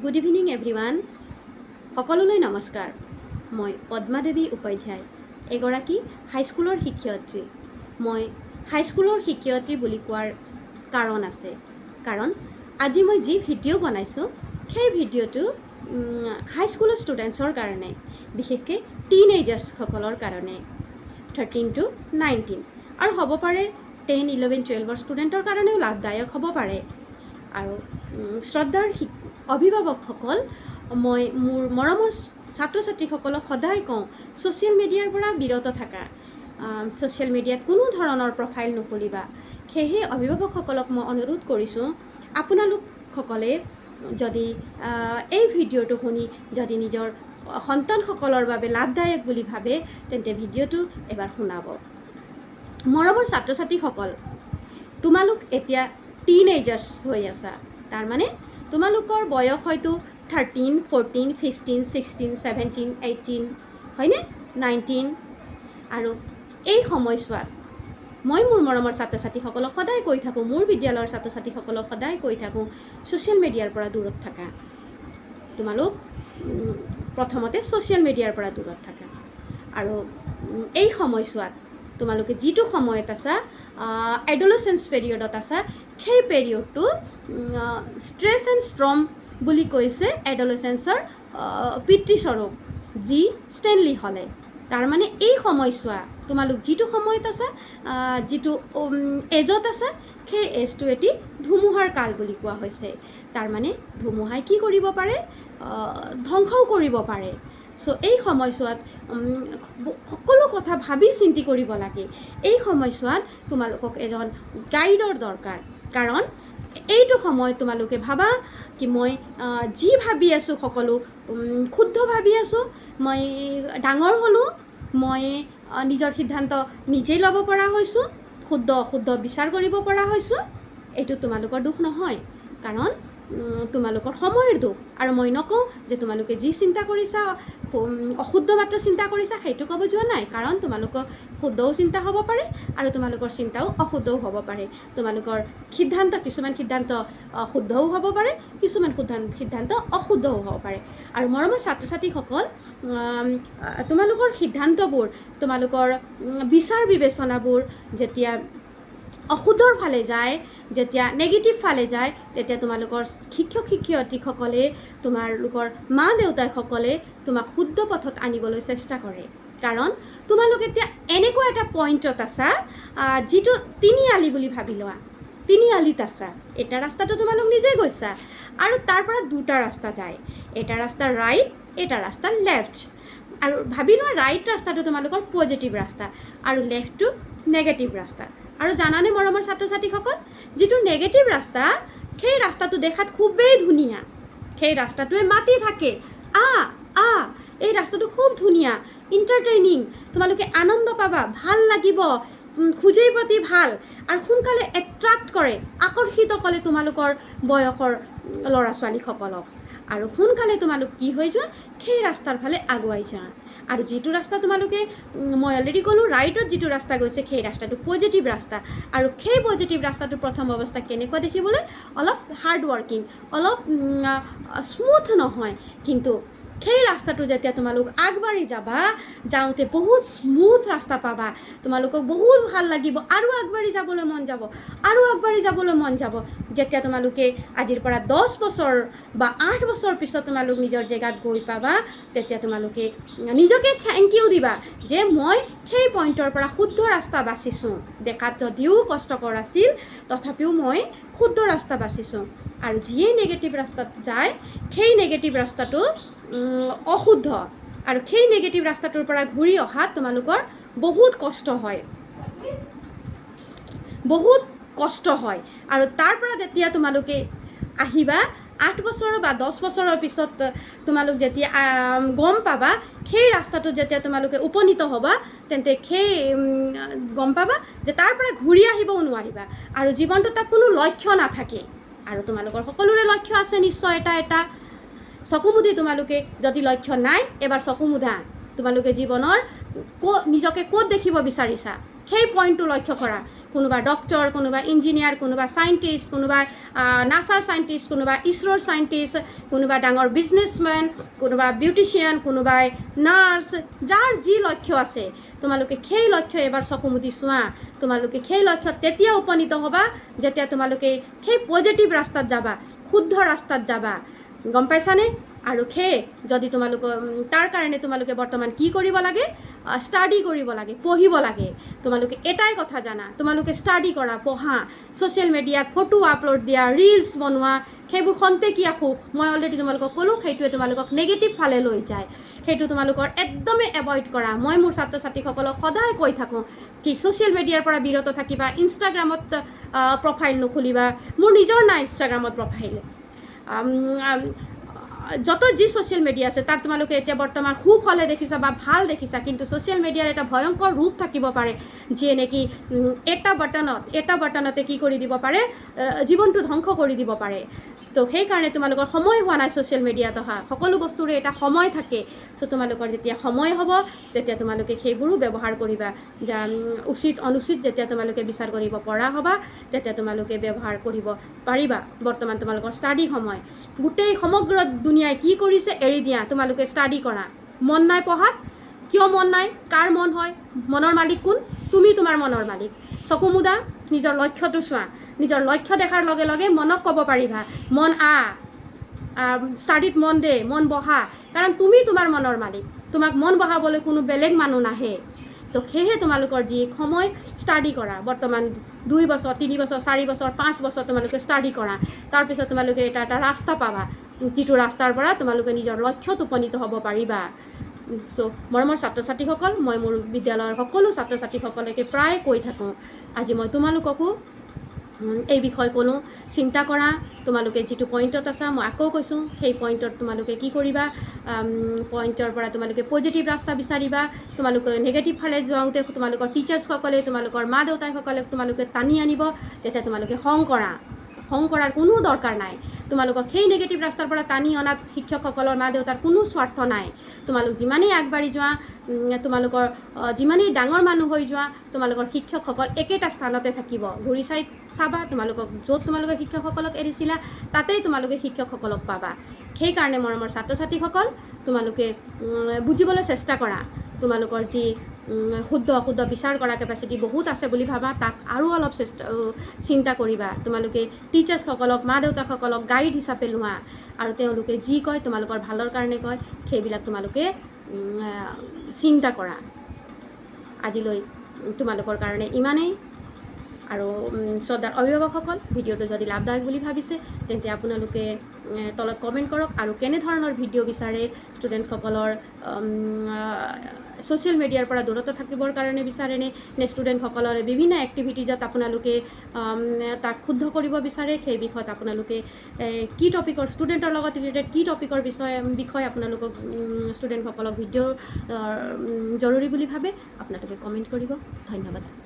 Good evening everyone. সকলোলৈ নমস্কাৰ। মই পদ্মা দেৱী উপাধ্যায়, এগৰাকী হাইস্কুলৰ শিক্ষয়িত্ৰী। মই হাইস্কুলৰ শিক্ষয়িত্ৰী বুলি কোৱাৰ কাৰণ আছে, কাৰণ আজি মই যি ভিডিঅ' বনাইছোঁ সেই ভিডিঅ'টো হাইস্কুলৰ ষ্টুডেণ্টছৰ কাৰণে, বিশেষকৈ টিনেজাৰ্ছসকলৰ কাৰণে 13 to 19, আৰু হ'ব পাৰে 10, 11, 12 ষ্টুডেণ্টৰ কাৰণেও লাভদায়ক হ'ব পাৰে। আৰু শ্ৰদ্ধাৰ অভিভাৱকসকল, মই মোৰ মৰমৰ ছাত্ৰ ছাত্ৰীসকলক সদায় কওঁ, ছ'চিয়েল মিডিয়াৰ পৰা বিৰত থাকা। ছ'চিয়েল মিডিয়াত কোনো ধৰণৰ প্ৰফাইল নুখুলিবা। সেয়েহে অভিভাৱকসকলক মই অনুৰোধ কৰিছোঁ, আপোনালোকসকলে যদি এই ভিডিঅ'টো শুনি যদি নিজৰ সন্তানসকলৰ বাবে লাভদায়ক বুলি ভাবে, তেন্তে ভিডিঅ'টো এবাৰ শুনাব। মৰমৰ ছাত্ৰ ছাত্ৰীসকল, তোমালোক এতিয়া টিনেজাৰ্ছ হৈ আছা। তাৰমানে তোমালোকৰ বয়স হয়তো 13, 14, 15, 16, 17, 18, হয়নে, 19। আৰু এই সময়ছোৱাত মই মোৰ মৰমৰ ছাত্ৰ ছাত্ৰীসকলক সদায় কৈ থাকোঁ, মোৰ বিদ্যালয়ৰ ছাত্ৰ ছাত্ৰীসকলক সদায় কৈ থাকোঁ, ছ'চিয়েল মিডিয়াৰ পৰা দূৰত থাকা। তোমালোক প্ৰথমতে ছ'চিয়েল মিডিয়াৰ পৰা দূৰত থাকা। আৰু এই সময়ছোৱাত তোমালোকে যিটো সময়ত আছা, এডলেচেঞ্চ পিৰিয়ডত আছা, সেই পিৰিয়ডটো ষ্ট্ৰেছ এণ্ড ষ্ট্ৰম বুলি কৈছে এডলেচেঞ্চৰ পিতৃস্বৰূপ যি ষ্টেনলি হলে। তাৰমানে এই সময়ছোৱা তোমালোক যিটো সময়ত আছা, যিটো এজত আছা, সেই এজটো এটি ধুমুহাৰ কাল বুলি কোৱা হৈছে। তাৰমানে ধুমুহাই কি কৰিব পাৰে, ধ্বংসও কৰিব পাৰে। চ' এই সময়ছোৱাত সকলো কথা ভাবি চিন্তি কৰিব লাগে। এই সময়ছোৱাত তোমালোকক এজন গাইডৰ দৰকাৰ, কাৰণ এইটো সময়ত তোমালোকে ভাবা কি মই যি ভাবি আছোঁ সকলো শুদ্ধ ভাবি আছোঁ, মই ডাঙৰ হ'লোঁ, মই নিজৰ সিদ্ধান্ত নিজেই ল'ব পৰা হৈছোঁ, শুদ্ধ অশুদ্ধ বিচাৰ কৰিব পৰা হৈছোঁ। এইটো তোমালোকৰ দুখ নহয়, কাৰণ তোমালোকৰ সময়ৰ দুখ। আৰু মই নকওঁ যে তোমালোকে যি চিন্তা কৰিছা, অশুদ্ধ মাত্ৰ চিন্তা কৰিছা, সেইটো ক'ব যোৱা নাই। কাৰণ তোমালোকৰ শুদ্ধও চিন্তা হ'ব পাৰে আৰু তোমালোকৰ চিন্তাও অশুদ্ধও হ'ব পাৰে। তোমালোকৰ সিদ্ধান্ত, কিছুমান সিদ্ধান্ত শুদ্ধও হ'ব পাৰে, কিছুমান সিদ্ধান্ত অশুদ্ধও হ'ব পাৰে। আৰু মৰমৰ ছাত্ৰ ছাত্ৰীসকল, তোমালোকৰ সিদ্ধান্তবোৰ, তোমালোকৰ বিচাৰ বিবেচনাবোৰ যেতিয়া অশুদ্ধৰ ফালে যায়, যেতিয়া নেগেটিভ ফালে যায়, তেতিয়া তোমালোকৰ শিক্ষক শিক্ষয়িত্ৰীসকলে, তোমালোকৰ মা দেউতাকসকলে তোমাক শুদ্ধ পথত আনিবলৈ চেষ্টা কৰে। কাৰণ তোমালোক এতিয়া এনেকুৱা এটা পইণ্টত আছা, যিটো তিনিআলি বুলি ভাবি লোৱা। তিনিআলিত আছা। এটা ৰাস্তাটো তোমালোক নিজেই গৈছা, আৰু তাৰ পৰা দুটা ৰাস্তা যায়। এটা ৰাস্তা ৰাইট, এটা ৰাস্তা লেফ্ট। আৰু ভাবি লোৱা ৰাইট ৰাস্তাটো তোমালোকৰ পজিটিভ ৰাস্তা আৰু লেফ্টটো নেগেটিভ ৰাস্তা। আৰু জানানে মৰমৰ ছাত্ৰ ছাত্ৰীসকল, যিটো নেগেটিভ ৰাস্তা, সেই ৰাস্তাটো দেখাত খুবেই ধুনীয়া। সেই ৰাস্তাটোৱে মাতি থাকে, এই ৰাস্তাটো খুব ধুনীয়া, ইণ্টাৰটেইনিং, তোমালোকে আনন্দ পাবা, ভাল লাগিব, খোজেই প্ৰতি ভাল, আৰু সোনকালে এট্ৰাক্ট কৰে, আকৰ্ষিত কৰে তোমালোকৰ বয়সৰ ল'ৰা ছোৱালীসকলক। আৰু সোনকালে তোমালোক কি হৈ যোৱা, সেই ৰাস্তাৰ ফালে আগুৱাই যোৱা। আৰু যিটো ৰাস্তা তোমালোকে, মই অলৰেডি ক'লোঁ, ৰাইটত যিটো ৰাস্তা গৈছে, সেই ৰাস্তাটো পজিটিভ ৰাস্তা। আৰু সেই পজিটিভ ৰাস্তাটো প্ৰথম অৱস্থা কেনেকুৱা দেখিবলৈ, অলপ হাৰ্ড ৱৰ্কিং, অলপ স্মুথ নহয়। কিন্তু সেই ৰাস্তাটো যেতিয়া তোমালোক আগবাঢ়ি যাবা, যাওঁতে বহুত স্মুথ ৰাস্তা পাবা, তোমালোকক বহুত ভাল লাগিব, আৰু আগবাঢ়ি যাবলৈ মন যাব, আৰু আগবাঢ়ি যাবলৈ মন যাব। যেতিয়া তোমালোকে আজিৰ পৰা 10 বছৰ বা 8 বছৰ পিছত তোমালোক নিজৰ জেগাত গৈ পাবা, তেতিয়া তোমালোকে নিজকে থেংক ইউ দিবা যে মই সেই পইণ্টৰ পৰা শুদ্ধ ৰাস্তা বাচিছোঁ। দেখাত যদিও কষ্টকৰ আছিল, তথাপিও মই শুদ্ধ ৰাস্তা বাচিছোঁ। আৰু যিয়ে নেগেটিভ ৰাস্তাত যায়, সেই নেগেটিভ ৰাস্তাটো অশুদ্ধ, আৰু সেই নেগেটিভ ৰাস্তাটোৰ পৰা ঘূৰি অহাত তোমালোকৰ বহুত কষ্ট হয়, বহুত কষ্ট হয়। আৰু তাৰ পৰা যেতিয়া তোমালোকে আহিবা 8 বছৰ বা 10 বছৰৰ পিছত, তোমালোক যেতিয়া গম পাবা, সেই ৰাস্তাটোত যেতিয়া তোমালোকে উপনীত হ'বা, তেন্তে সেই গম পাবা যে তাৰ পৰা ঘূৰি আহিবও নোৱাৰিবা, আৰু জীৱনটোত তাত কোনো লক্ষ্য নাথাকে। আৰু তোমালোকৰ সকলোৰে লক্ষ্য আছে নিশ্চয় এটা। চকু মুদি তোমালোকে যদি লক্ষ্য নাই, এবাৰ চকু মুদা। তোমালোকে জীৱনৰ নিজকে ক'ত দেখিব বিচাৰিছা, সেই পইণ্টটো লক্ষ্য কৰা কোনোবা ডক্টৰ কোনোবা ইঞ্জিনিয়াৰ কোনোবা চাইণ্টিষ্ট কোনোবা নাছাৰ চাইণ্টিষ্ট কোনোবা ইছৰোৰ চাইণ্টিষ্ট কোনোবা ডাঙৰ বিজনেছমেন কোনোবা বিউটিচিয়ান কোনোবাই নাৰ্ছ যাৰ যি লক্ষ্য আছে তোমালোকে সেই লক্ষ্য এবাৰ চকুমুটি চোৱা তোমালোকে সেই লক্ষ্যত তেতিয়া উপনীত হ'বা যেতিয়া তোমালোকে সেই পজিটিভ ৰাস্তাত যাবা শুদ্ধ ৰাস্তাত যাবা গম পাইছানে আৰু যদি তোমালোকে তাৰ কাৰণে তোমালোকে বৰ্তমান কি কৰিব লাগে ষ্টাডি কৰিব লাগে পঢ়িব লাগে তোমালোকে এটাই কথা জানা তোমালোকে ষ্টাডি কৰা পঢ়া ছ'চিয়েল মিডিয়াত ফটো আপলোড দিয়া ৰিলছ বনোৱা সেইবোৰ খন্তেকীয়া সুখ মই অলৰেডি তোমালোকক ক'লোঁ সেইটোৱে তোমালোকক নেগেটিভ ফালে লৈ যায় সেইটো তোমালোকৰ একদমেই এভইড কৰা মই মোৰ ছাত্ৰ ছাত্ৰীসকলক সদায় কৈ থাকোঁ কি ছ'চিয়েল মিডিয়াৰ পৰা বিৰত থাকিবা ইনষ্টাগ্ৰামত প্ৰফাইল নুখুলিবা মোৰ নিজৰ নাই ইনষ্টাগ্ৰামত প্ৰফাইল যত যি ছ'চিয়েল মিডিয়া আছে তাত তোমালোকে এতিয়া বৰ্তমান সুফলে দেখিছা বা ভাল দেখিছা কিন্তু ছ'চিয়েল মিডিয়াৰ এটা ভয়ংকৰ ৰূপ থাকিব পাৰে যিয়ে নেকি এটা বাটনতে কি কৰি দিব পাৰে জীৱনটো ধ্বংস কৰি দিব পাৰে তো সেইকাৰণে তোমালোকৰ সময় হোৱা নাই ছ'চিয়েল মিডিয়াত অহা সকলো বস্তুৰে এটা সময় থাকে চ' তোমালোকৰ যেতিয়া সময় হ'ব তেতিয়া তোমালোকে সেইবোৰো ব্যৱহাৰ কৰিবা উচিত অনুচিত যেতিয়া তোমালোকে বিচাৰ কৰিব পৰা হ'বা তেতিয়া তোমালোকে ব্যৱহাৰ কৰিব পাৰিবা বৰ্তমান তোমালোকৰ ষ্টাডি সময় গোটেই সমগ্ৰ দুনিয়াই কি কৰিছে এৰি দিয়া তোমালোকে ষ্টাডি কৰা মন নাই পঢ়াত কিয় মন নাই কাৰ মন হয় মনৰ মালিক কোন তুমি তোমাৰ মনৰ মালিক চকু মুদা নিজৰ লক্ষ্যটো চোৱা নিজৰ লক্ষ্য দেখাৰ লগে লগে মনক ক'ব পাৰিবা মন ষ্টাডিত মন দে মন বহা কাৰণ তুমি তোমাৰ মনৰ মালিক তোমাক মন বহাবলৈ কোনো বেলেগ মানুহ নাহে তো সেয়েহে তোমালোকৰ যি সময় ষ্টাডি কৰা বৰ্তমান 2 বছৰ 3 বছৰ 4 বছৰ 5 বছৰ তোমালোকে ষ্টাডি কৰা তাৰপিছত তোমালোকে এটা ৰাস্তা পাবা যিটো ৰাস্তাৰ পৰা তোমালোকে নিজৰ লক্ষ্যত উপনীত হ'ব পাৰিবা চ' মৰমৰ ছাত্ৰ ছাত্ৰীসকল মই মোৰ বিদ্যালয়ৰ সকলো ছাত্ৰ ছাত্ৰীসকলকে প্ৰায় কৈ থাকোঁ আজি মই তোমালোককো এই বিষয় কোনো চিন্তা কৰা তোমালোকে যিটো পইণ্টত আছা মই আকৌ কৈছোঁ সেই পইণ্টত তোমালোকে কি কৰিবা পইণ্টৰ পৰা তোমালোকে পজিটিভ ৰাস্তা বিচাৰিবা তোমালোকে নেগেটিভ ফালে যাওঁতে তোমালোকৰ টিচাৰ্ছসকলে তোমালোকৰ মা দেউতাসকলক তোমালোকে টানি আনিব তেতিয়া তোমালোকে খং কৰাৰ কোনো দৰকাৰ নাই তোমালোকক সেই নেগেটিভ ৰাস্তাৰ পৰা টানি অনাত শিক্ষকসকলৰ মা দেউতাৰ কোনো স্বাৰ্থ নাই তোমালোক যিমানেই আগবাঢ়ি যোৱা তোমালোকৰ যিমানেই ডাঙৰ মানুহ হৈ যোৱা তোমালোকৰ শিক্ষকসকল একেটা স্থানতে থাকিব ঘূৰি চাবা তোমালোকক য'ত তোমালোকে শিক্ষকসকলক এৰিছিলা তাতেই তোমালোকে শিক্ষকসকলক পাবা সেইকাৰণে মৰমৰ ছাত্ৰ ছাত্ৰীসকল তোমালোকে বুজিবলৈ চেষ্টা কৰা তোমালোকৰ যি শুদ্ধ অশুদ্ধ বিচাৰ কৰা কেপাচিটি বহুত আছে বুলি ভাবা তাক আৰু অলপ চিন্তা কৰিবা তোমালোকে টিচাৰ্ছসকলক মা দেউতাসকলক গাইড হিচাপে লোৱা আৰু তেওঁলোকে যি কয় তোমালোকৰ ভালৰ কাৰণে কয় সেইবিলাক তোমালোকে চিন্তা কৰা আজিলৈ তোমালোকৰ কাৰণে ইমানেই আৰু শ্ৰদ্ধাৰ অভিভাৱকসকল ভিডিঅ'টো যদি লাভদায়ক বুলি ভাবিছে তেন্তে আপোনালোকে তলত কমেণ্ট কৰক আৰু কেনেধৰণৰ ভিডিঅ' বিচাৰে ষ্টুডেণ্টসকলৰ ছ'চিয়েল মিডিয়াৰ পৰা দূৰত্ব থাকিবৰ কাৰণে বিচাৰেনে নে ষ্টুডেণ্টসকলৰ বিভিন্ন এক্টিভিটিজত আপোনালোকে তাক শুদ্ধ কৰিব বিচাৰে সেই বিষয়ত আপোনালোকে কি টপিকৰ ষ্টুডেণ্টৰ লগত ৰিলেটেড কি টপিকৰ বিষয়ে আপোনালোকক ষ্টুডেণ্টসকলক ভিডিঅ' জৰুৰী বুলি ভাবে আপোনালোকে কমেণ্ট কৰিব ধন্যবাদ